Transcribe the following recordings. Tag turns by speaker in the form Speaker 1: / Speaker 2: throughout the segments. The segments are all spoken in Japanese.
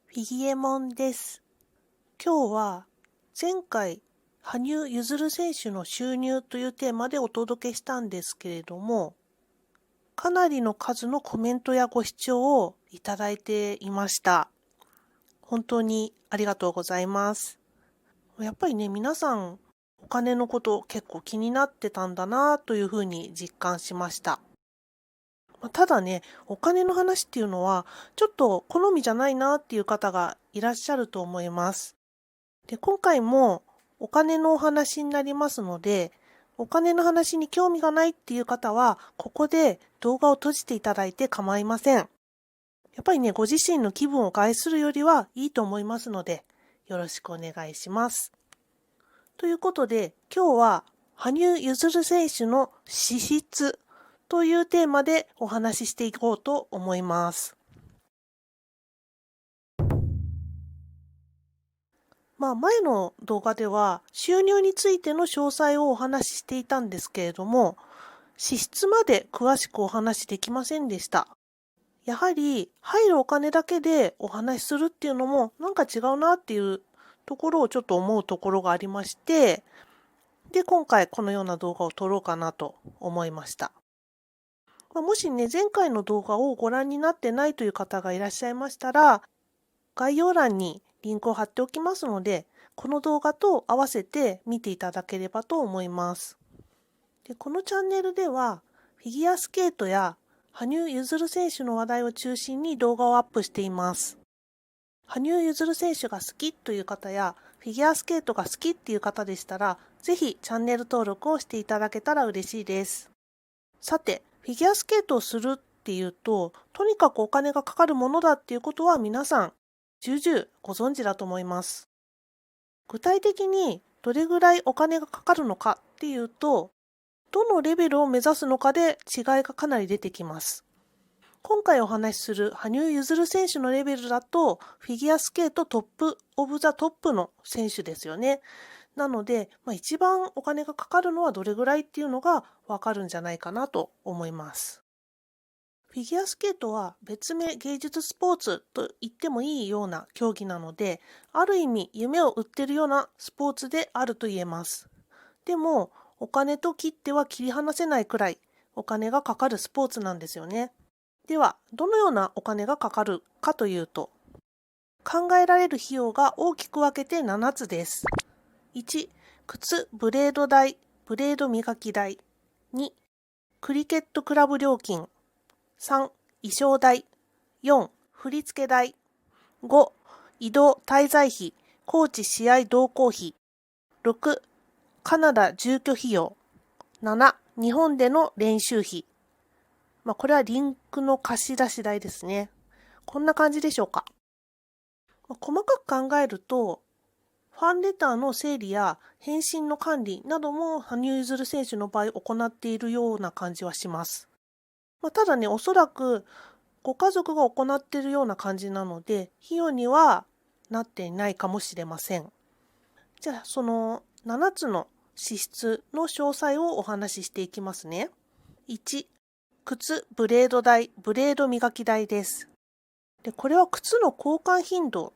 Speaker 1: フィギエモンです。今日は前回羽生結弦選手の収入というテーマでお届けしたんですけれども、かなりの数のコメントやご視聴をいただいていました。本当にありがとうございます。やっぱりね、皆さんお金のこと結構気になってたんだなというふうに実感しました。ただね、お金の話っていうのはちょっと好みじゃないなっていう方がいらっしゃると思います。で、今回もお金のお話になりますので、お金の話に興味がないっていう方は、ここで動画を閉じていただいて構いません。やっぱりね、ご自身の気分を害するよりはいいと思いますので、よろしくお願いします。ということで、今日は羽生結弦選手の資質というテーマでお話ししていこうと思います。前の動画では収入についての詳細をお話ししていたんですけれども、支出まで詳しくお話しできませんでした。やはり入るお金だけでお話しするっていうのもなんか違うなっていうところをちょっと思うところがありまして、で、今回このような動画を撮ろうかなと思いました。もしね、前回の動画をご覧になってないという方がいらっしゃいましたら、概要欄にリンクを貼っておきますので、この動画と合わせて見ていただければと思います。で、このチャンネルでは、フィギュアスケートや羽生結弦選手の話題を中心に動画をアップしています。羽生結弦選手が好きという方や、フィギュアスケートが好きっていう方でしたら、ぜひチャンネル登録をしていただけたら嬉しいです。さて、フィギュアスケートをするっていうと、とにかくお金がかかるものだっていうことは皆さん、重々ご存知だと思います。具体的にどれぐらいお金がかかるのかっていうと、どのレベルを目指すのかで違いがかなり出てきます。今回お話しする羽生結弦選手のレベルだと、フィギュアスケートトップオブザトップの選手ですよね。なので、一番お金がかかるのはどれぐらいっていうのがわかるんじゃないかなと思います。フィギュアスケートは別名芸術スポーツと言ってもいいような競技なので、ある意味夢を売ってるようなスポーツであると言えます。でも、お金と切っては切り離せないくらいお金がかかるスポーツなんですよね。では、どのようなお金がかかるかというと、考えられる費用が大きく分けて7つです。1、靴、ブレード代、ブレード磨き代。2、クリケットクラブ料金。3、衣装代。4、振付代。5、移動滞在費、コーチ試合同行費。6、カナダ住居費用。7、日本での練習費。これはリンクの貸し出し代ですね。こんな感じでしょうか。細かく考えると、ファンレターの整理や返信の管理なども羽生結弦選手の場合行っているような感じはします。ただね、おそらくご家族が行っているような感じなので、費用にはなっていないかもしれません。じゃあ、その7つの支出の詳細をお話ししていきますね。1、靴、ブレード代、ブレード磨き代です。で、これは靴の交換頻度っ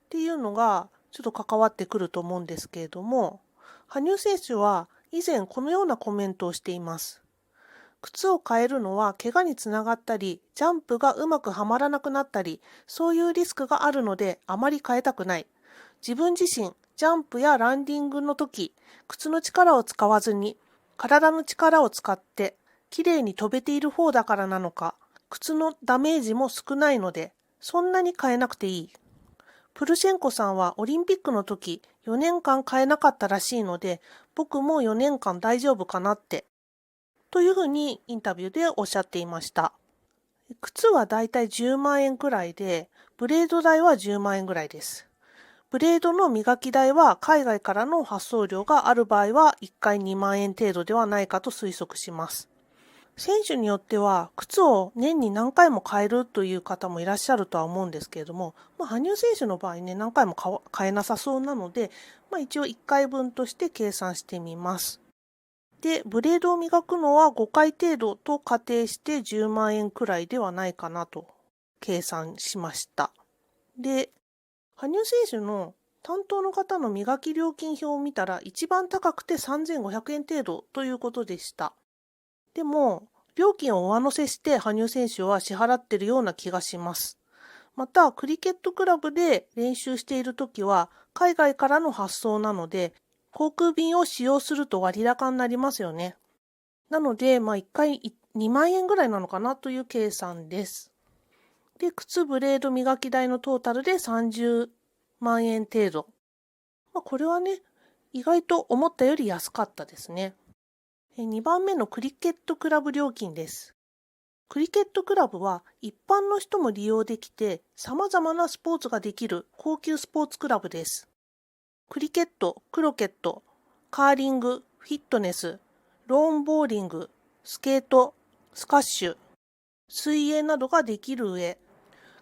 Speaker 1: ていうのがちょっと関わってくると思うんですけれども、羽生選手は以前このようなコメントをしています。靴を変えるのは怪我につながったり、ジャンプがうまくはまらなくなったり、そういうリスクがあるのであまり変えたくない。自分自身、ジャンプやランディングの時、靴の力を使わずに、体の力を使って、きれいに飛べている方だからなのか、靴のダメージも少ないので、そんなに変えなくていい。プルシェンコさんはオリンピックの時4年間変えなかったらしいので、僕も4年間大丈夫かなって、というふうにインタビューでおっしゃっていました。靴はだいたい10万円くらいで、ブレード代は10万円くらいです。ブレードの磨き代は海外からの発送料がある場合は1回2万円程度ではないかと推測します。選手によっては靴を年に何回も変えるという方もいらっしゃるとは思うんですけれども、羽生選手の場合ね、何回も変えなさそうなので、一応1回分として計算してみます。で、ブレードを磨くのは5回程度と仮定して10万円くらいではないかなと。計算しました。で、羽生選手の担当の方の磨き料金表を見たら一番高くて3500円程度ということでした。でも、料金を上乗せして羽生選手は支払っているような気がします。また、クリケットクラブで練習しているときは海外からの発送なので、航空便を使用すると割高になりますよね。なので、1回2万円ぐらいなのかなという計算です。で、靴ブレード磨き代のトータルで30万円程度。これはね、意外と思ったより安かったですね。2番目のクリケットクラブ料金です。クリケットクラブは一般の人も利用できて様々なスポーツができる高級スポーツクラブです。クリケット、クロケット、カーリング、フィットネス、ローンボーリング、スケート、スカッシュ、水泳などができる上、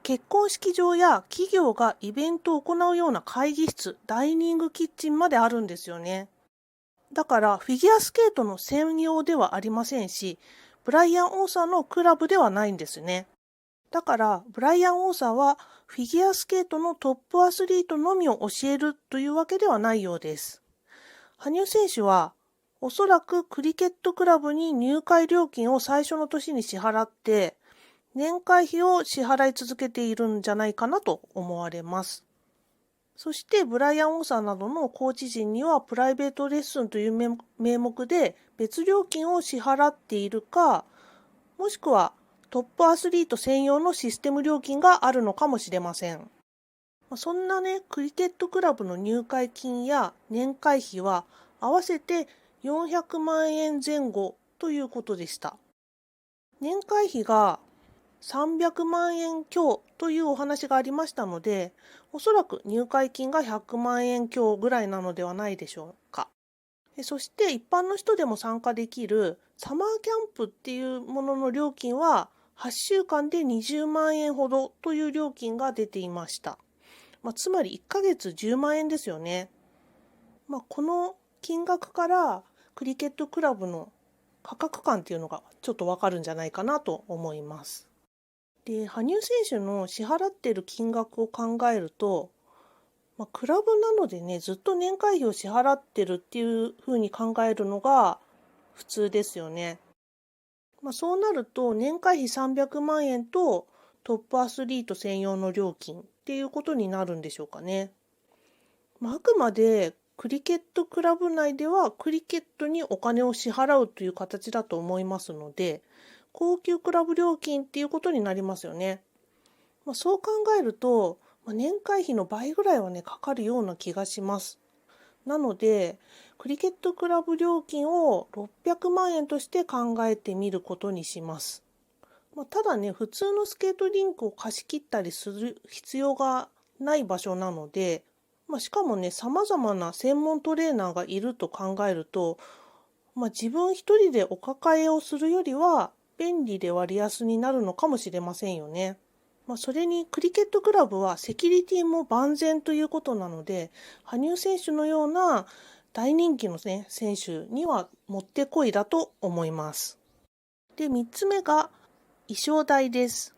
Speaker 1: 結婚式場や企業がイベントを行うような会議室、ダイニングキッチンまであるんですよね。だからフィギュアスケートの専用ではありませんし、ブライアン・オーサーのクラブではないんですね。だからブライアン・オーサーはフィギュアスケートのトップアスリートのみを教えるというわけではないようです。羽生選手はおそらくクリケットクラブに入会料金を最初の年に支払って年会費を支払い続けているんじゃないかなと思われます。そしてブライアン・オーサーなどのコーチ陣にはプライベートレッスンという名目で別料金を支払っているか、もしくはトップアスリート専用のシステム料金があるのかもしれません。そんなね、クリケットクラブの入会金や年会費は合わせて400万円前後ということでした。年会費が300万円強というお話がありましたので、おそらく入会金が100万円強ぐらいなのではないでしょうか。そして一般の人でも参加できるサマーキャンプっていうものの料金は8週間で20万円ほどという料金が出ていました。つまり1ヶ月10万円ですよね。この金額からクリケットクラブの価格感っていうのがちょっとわかるんじゃないかなと思います。で、羽生選手の支払っている金額を考えると、クラブなのでね、ずっと年会費を支払ってるっていうふうに考えるのが普通ですよね。そうなると、年会費300万円とトップアスリート専用の料金っていうことになるんでしょうかね。あくまでクリケットクラブ内ではクリケットにお金を支払うという形だと思いますので、高級クラブ料金っていうことになりますよね。そう考えると、年会費の倍ぐらいはね、かかるような気がします。なので、クリケットクラブ料金を600万円として考えてみることにします。ただね、普通のスケートリンクを貸し切ったりする必要がない場所なので、しかもね、様々な専門トレーナーがいると考えると、自分一人でお抱えをするよりは便利で割安になるのかもしれませんよね。それにクリケットクラブはセキュリティも万全ということなので、羽生選手のような大人気のね、選手にはもってこいだと思います。で、3つ目が衣装代です。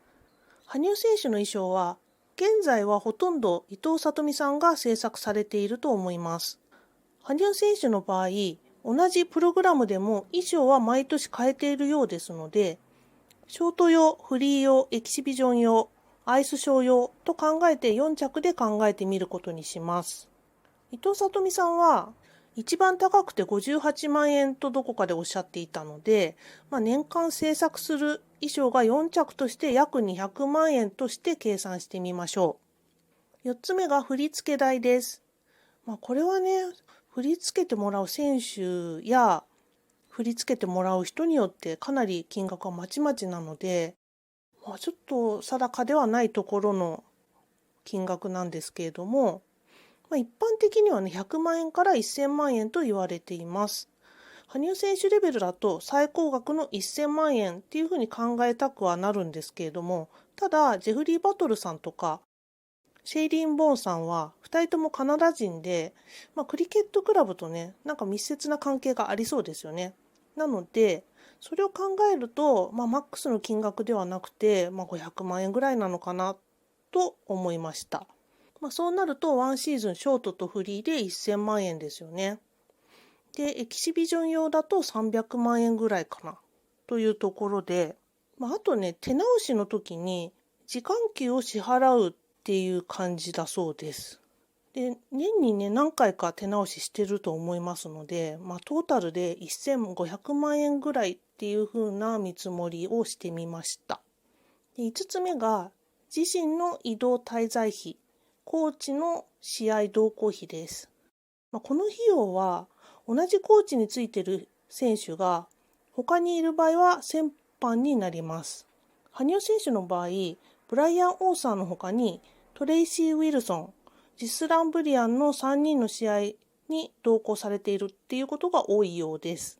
Speaker 1: 羽生選手の衣装は、現在はほとんど伊藤さとみさんが制作されていると思います。羽生選手の場合、同じプログラムでも衣装は毎年変えているようですので、ショート用、フリー用、エキシビジョン用、アイスショー用と考えて4着で考えてみることにします。伊藤さとみさんは一番高くて58万円とどこかでおっしゃっていたので、年間制作する衣装が4着として約200万円として計算してみましょう。4つ目が振付代です。これはね、振り付けてもらう選手や振り付けてもらう人によってかなり金額はまちまちなので、ちょっと定かではないところの金額なんですけれども、一般的にはね、100万円から1000万円と言われています。羽生選手レベルだと最高額の1000万円っていうふうに考えたくはなるんですけれども、ただ、ジェフリー・バトルさんとか、シェイリーン・ボーンさんは2人ともカナダ人で、クリケットクラブとね、密接な関係がありそうですよね。なので、それを考えると、マックスの金額ではなくて、500万円ぐらいなのかなと思いました。そうなると、ワンシーズンショートとフリーで1000万円ですよね。で、エキシビジョン用だと300万円ぐらいかなというところで、あとね、手直しの時に時間給を支払うっていう感じだそうです。で、年にね、何回か手直ししてると思いますので、トータルで1500万円ぐらいっていう風な見積もりをしてみました。で、5つ目が、自身の移動滞在費、コーチの試合同行費です。この費用は、同じコーチについている選手が他にいる場合は折半になります。羽生選手の場合、ブライアン・オーサーの他にトレイシー・ウィルソン、ジスラン・ブリアンの3人の試合に同行されているっていうことが多いようです。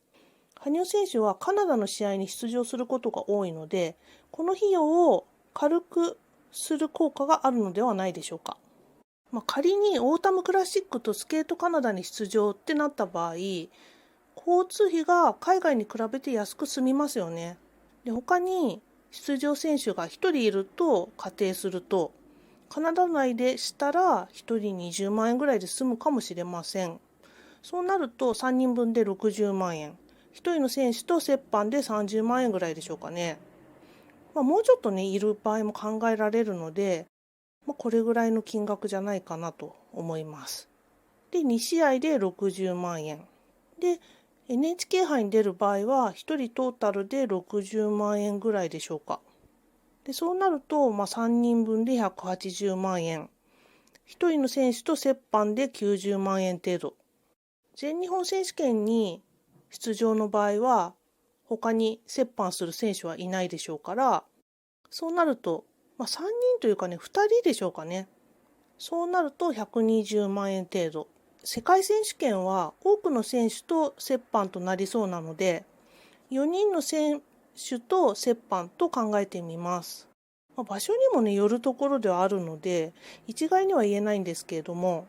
Speaker 1: 羽生選手はカナダの試合に出場することが多いので、この費用を軽くする効果があるのではないでしょうか。仮にオータムクラシックとスケートカナダに出場ってなった場合、交通費が海外に比べて安く済みますよね。で、他に出場選手が1人いると仮定すると、カナダ内でしたら1人20万円ぐらいで済むかもしれません。そうなると3人分で60万円。1人の選手と折半で30万円ぐらいでしょうかね。もうちょっとね、いる場合も考えられるので、これぐらいの金額じゃないかなと思います。で、2試合で60万円。で、NHK 杯に出る場合は、1人トータルで60万円ぐらいでしょうか。で、そうなると、3人分で180万円。1人の選手と折半で90万円程度。全日本選手権に出場の場合は、他に折半する選手はいないでしょうから、そうなると、3人というかね、2人でしょうかね。そうなると120万円程度。世界選手権は多くの選手と折半となりそうなので、4人の選手と折半と考えてみます。場所にもね、よるところではあるので、一概には言えないんですけれども、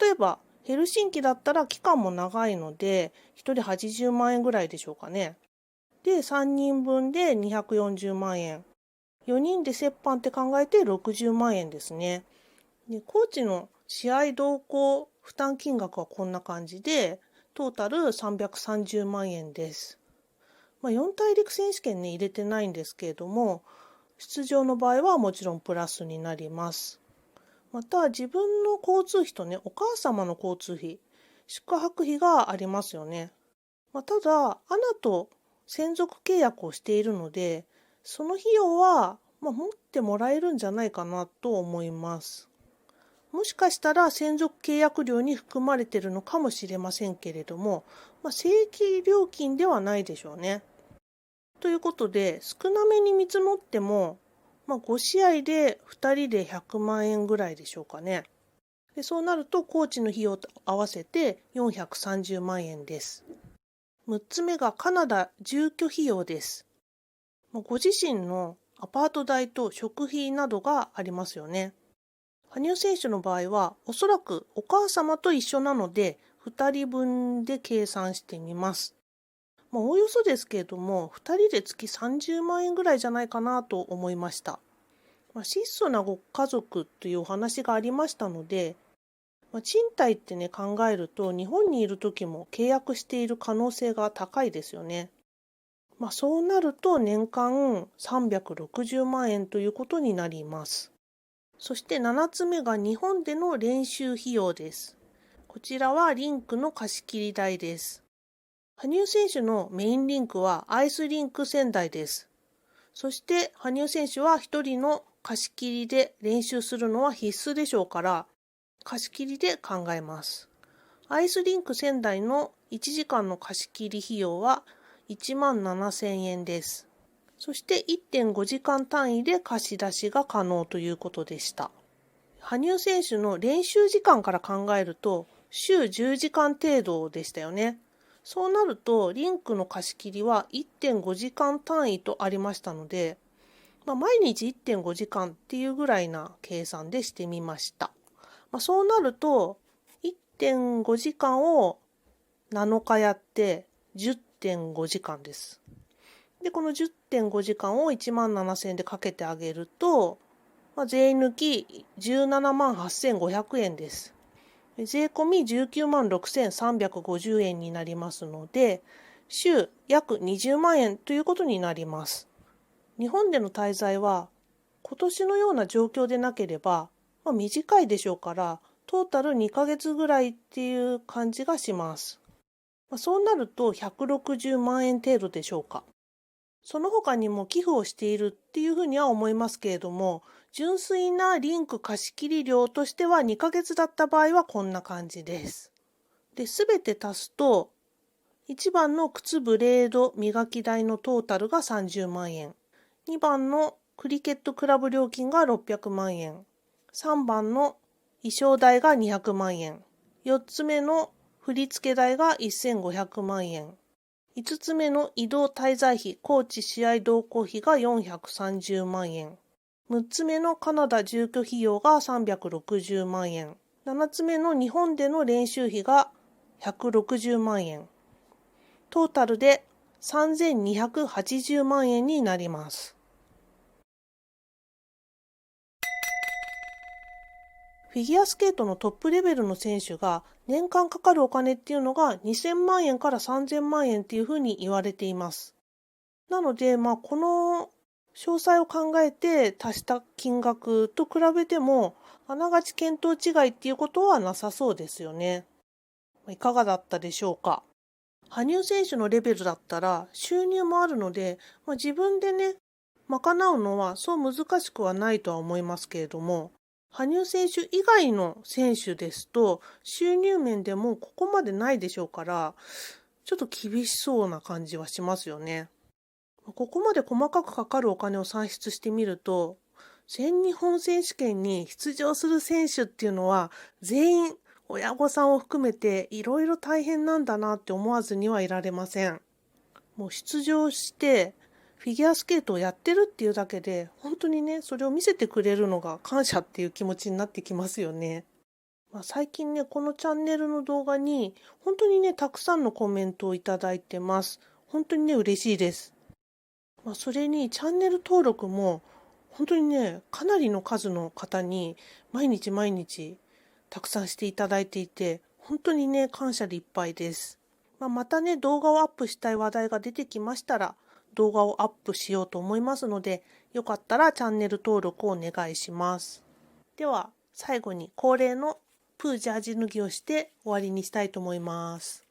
Speaker 1: 例えばヘルシンキだったら期間も長いので、1人80万円ぐらいでしょうかね。で、3人分で240万円。4人で折半って考えて60万円ですね。で、コーチの試合同行負担金額はこんな感じで、トータル330万円です。4大陸選手権ね、入れてないんですけれども、出場の場合はもちろんプラスになります。また、自分の交通費とね、お母様の交通費、宿泊費がありますよね。ただ、アナと専属契約をしているので、その費用は、持ってもらえるんじゃないかなと思います。もしかしたら専属契約料に含まれているのかもしれませんけれども、正規料金ではないでしょうね。ということで、少なめに見積もっても、5試合で2人で100万円ぐらいでしょうかね。で、そうなると、コーチの費用と合わせて430万円です。6つ目がカナダ住居費用です。ご自身のアパート代と食費などがありますよね。羽生選手の場合は、おそらくお母様と一緒なので、2人分で計算してみます。おおよそですけれども、2人で月30万円ぐらいじゃないかなと思いました。質素なご家族というお話がありましたので、賃貸ってね、考えると、日本にいる時も契約している可能性が高いですよね。そうなると年間360万円ということになります。そして7つ目が日本での練習費用です。こちらはリンクの貸し切り代です。羽生選手のメインリンクはアイスリンク仙台です。そして羽生選手は一人の貸し切りで練習するのは必須でしょうから、貸し切りで考えます。アイスリンク仙台の1時間の貸し切り費用は1万7000円です。そして1.5時間単位で貸し出しが可能ということでした。羽生選手の練習時間から考えると、週10時間程度でしたよね。そうなると、リンクの貸し切りは1.5時間単位とありましたので、毎日1.5時間っていうぐらいな計算でしてみました。そうなると、1.5時間を7日やって10.5時間です。で、この 10.5 時間を17,000円でかけてあげると、税抜き17万8,500円です。税込み19万6,350円になりますので、週約20万円ということになります。日本での滞在は今年のような状況でなければ、短いでしょうから、トータル2ヶ月ぐらいっていう感じがします。そうなると160万円程度でしょうか。その他にも寄付をしているっていうふうには思いますけれども、純粋なリンク貸切料としては2ヶ月だった場合はこんな感じです。で、すべて足すと、1番の靴ブレード磨き代のトータルが30万円。2番のクリケットクラブ料金が600万円。3番の衣装代が200万円。4つ目の振付代が1500万円。5つ目の移動滞在費、コーチ試合同行費が430万円。6つ目のカナダ住居費用が360万円。7つ目の日本での練習費が160万円。トータルで3280万円になります。フィギュアスケートのトップレベルの選手が年間かかるお金っていうのが2000万円から3000万円っていうふうに言われています。なので、この詳細を考えて足した金額と比べても、あながち見当違いっていうことはなさそうですよね。いかがだったでしょうか。羽生選手のレベルだったら収入もあるので、自分でね、賄うのはそう難しくはないとは思いますけれども、羽生選手以外の選手ですと収入面でもここまでないでしょうから、ちょっと厳しそうな感じはしますよね。ここまで細かくかかるお金を算出してみると、全日本選手権に出場する選手っていうのは全員親御さんを含めていろいろ大変なんだなって思わずにはいられません。もう出場してフィギュアスケートをやってるっていうだけで、本当にね、それを見せてくれるのが感謝っていう気持ちになってきますよね。最近ね、このチャンネルの動画に本当にね、たくさんのコメントをいただいてます。本当にね、嬉しいです。それにチャンネル登録も本当にね、かなりの数の方に毎日毎日たくさんしていただいていて、本当にね、感謝でいっぱいです。またね、動画をアップしたい話題が出てきましたら、動画をアップしようと思いますので、よかったらチャンネル登録をお願いします。では、最後に恒例のプージャージ脱ぎをして終わりにしたいと思います。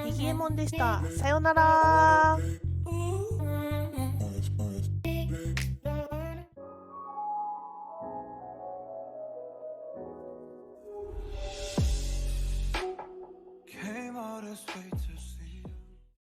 Speaker 1: ひげもんでした。さようなら。